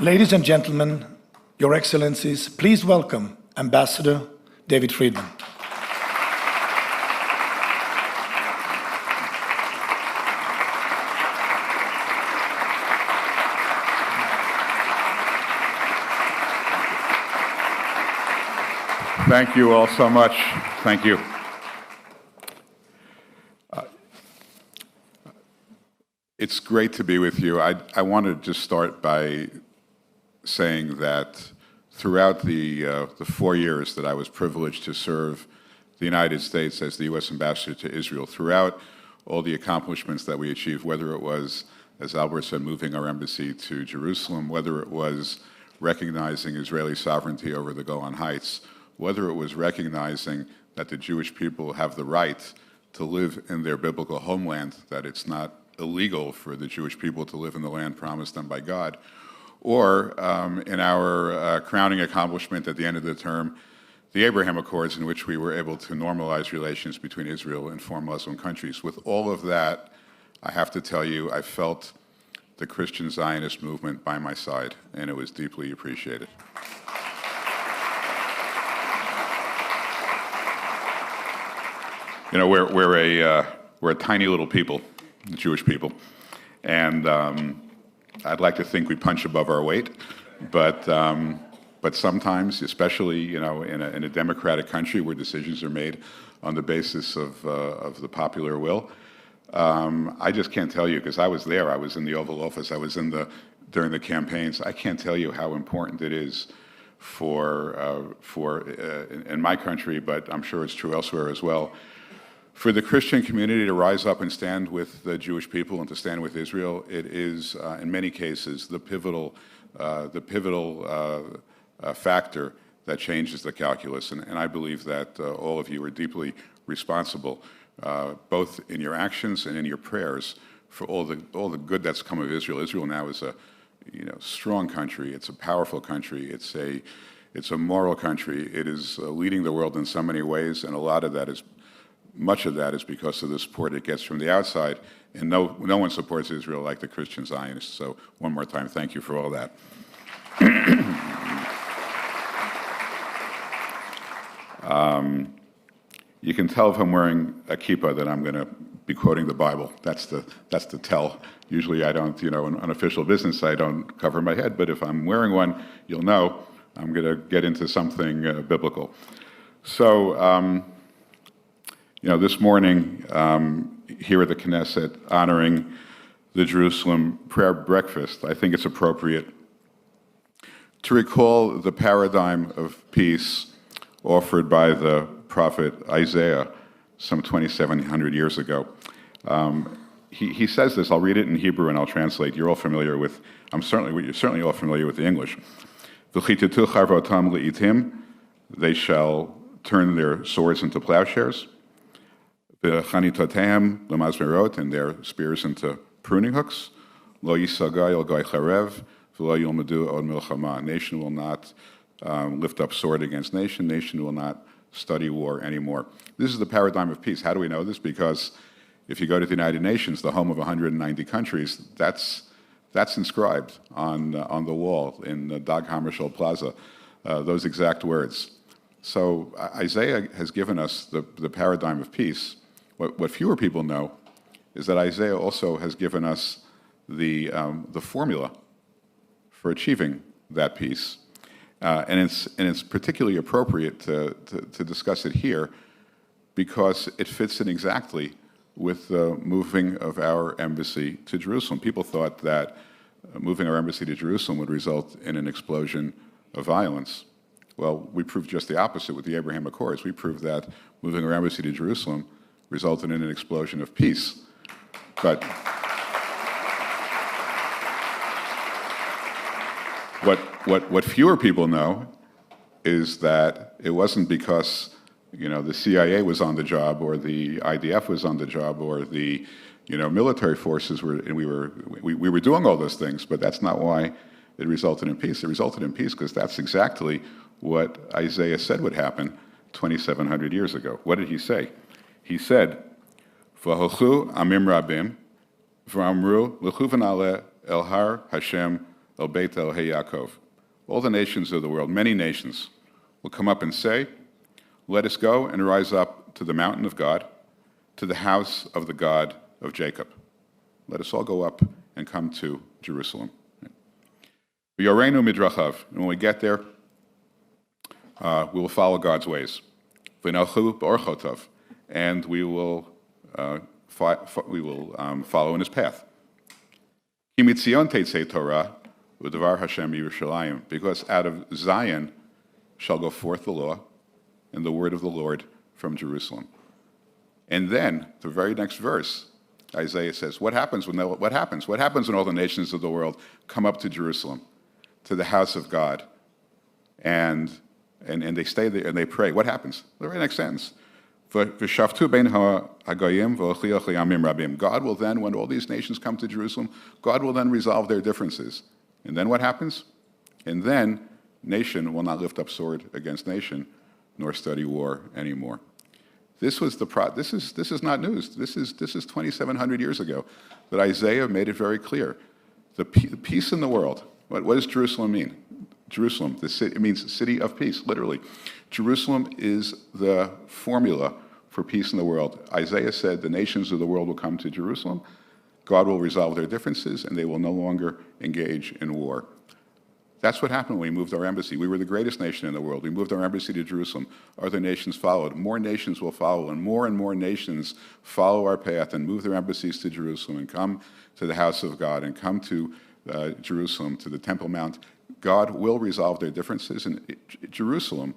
Ladies and gentlemen, Your Excellencies, please welcome Ambassador David Friedman. Thank you all so much. Thank you. It's great to be with you. I want to just start by saying that throughout the 4 years that I was privileged to serve the United States as the U.S. Ambassador to Israel, throughout all the accomplishments that we achieved, whether it was, as Albert said, moving our embassy to Jerusalem, whether it was recognizing Israeli sovereignty over the Golan Heights, whether it was recognizing that the Jewish people have the right to live in their biblical homeland, that it's not illegal for the Jewish people to live in the land promised them by God, or in our crowning accomplishment at the end of the term, the Abraham Accords, in which we were able to normalize relations between Israel and four Muslim countries. With all of that, I have to tell you, I felt the Christian Zionist movement by my side, and it was deeply appreciated. You know, we're a tiny little people, the Jewish people, and I'd like to think we punch above our weight, but sometimes, especially in a democratic country where decisions are made on the basis of the popular will, I just can't tell you, because I was there. I was in the Oval Office. I was during the campaigns. I can't tell you how important it is in my country, but I'm sure it's true elsewhere as well, for the Christian community to rise up and stand with the Jewish people and to stand with Israel. It is, in many cases, the pivotal factor that changes the calculus. And I believe that all of you are deeply responsible, both in your actions and in your prayers, for all the good that's come of Israel. Israel now is a strong country. It's a powerful country. It's a moral country. It is leading the world in so many ways, and much of that is because of the support it gets from the outside, and no one supports Israel like the Christian Zionists. So one more time, thank you for all that. You can tell if I'm wearing a kippah that I'm going to be quoting the Bible. That's the tell. Usually I don't, on official business, I don't cover my head, but if I'm wearing one, you'll know I'm going to get into something biblical. So, this morning, here at the Knesset, honoring the Jerusalem prayer breakfast, I think it's appropriate to recall the paradigm of peace offered by the prophet Isaiah some 2,700 years ago. He says this. I'll read it in Hebrew and I'll translate. You're all familiar with. You're certainly all familiar with the English. V'chitetu charvotam le'itim, they shall turn their swords into plowshares. V'chanitotehem lemazmerot, and their spears into pruning hooks. Lo yisaga el goy charev, v'lo yilmedu od milchama. Nation will not lift up sword against nation. Nation will not study war anymore. This is the paradigm of peace. How do we know this? Because if you go to the United Nations, the home of 190 countries, that's inscribed on the wall in the Dag Hammarskjöld Plaza, those exact words. So Isaiah has given us the paradigm of peace. What fewer people know is that Isaiah also has given us the formula for achieving that peace. And it's particularly appropriate to discuss it here because it fits in exactly with the moving of our embassy to Jerusalem. People thought that moving our embassy to Jerusalem would result in an explosion of violence. Well, we proved just the opposite with the Abraham Accords. We proved that moving our embassy to Jerusalem resulted in an explosion of peace. But what fewer people know is that it wasn't because the CIA was on the job or the IDF was on the job or the military forces were, and we were doing all those things, but that's not why it resulted in peace. It resulted in peace because that's exactly what Isaiah said would happen 2,700 years ago. What did he say? He said, "V'hochu amim rabim, v'amru l'chu v'naleh el har Hashem El Beit Elohei Yaakov. All the nations of the world, many nations, will come up and say, let us go and rise up to the mountain of God, to the house of the God of Jacob. Let us all go up and come to Jerusalem. V'yorenu midrachav. And when we get there, we will follow God's ways. V'nalchu b'orchotav. And we will follow in his path. Ki mitzion teitzei Torah u'devar Hashem Yerushalayim. Because out of Zion shall go forth the law and the word of the Lord from Jerusalem. And then, the very next verse, Isaiah says, what happens when all the nations of the world come up to Jerusalem, to the house of God, and they stay there and they pray? What happens? The very next sentence. V'shavtu bein ha'agoyim v'ochliach li'amim rabim. God will then, when all these nations come to Jerusalem, God will then resolve their differences. And then what happens? And then nation will not lift up sword against nation, nor study war anymore. This is not news. This is 2,700 years ago that Isaiah made it very clear. The peace in the world. What does Jerusalem mean? Jerusalem, it means city of peace, literally. Jerusalem is the formula for peace in the world. Isaiah said the nations of the world will come to Jerusalem, God will resolve their differences, and they will no longer engage in war. That's what happened when we moved our embassy. We were the greatest nation in the world. We moved our embassy to Jerusalem. Other nations followed. More nations will follow, and more nations follow our path and move their embassies to Jerusalem and come to the house of God and come to Jerusalem, to the Temple Mount. God will resolve their differences, and Jerusalem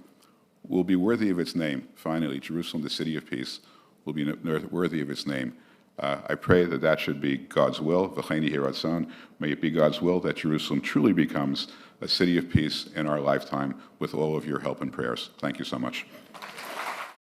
will be worthy of its name. Finally, Jerusalem, the city of peace, will be worthy of its name. I pray that should be God's will. V'cheini hi ratzon. May it be God's will that Jerusalem truly becomes a city of peace in our lifetime with all of your help and prayers. Thank you so much.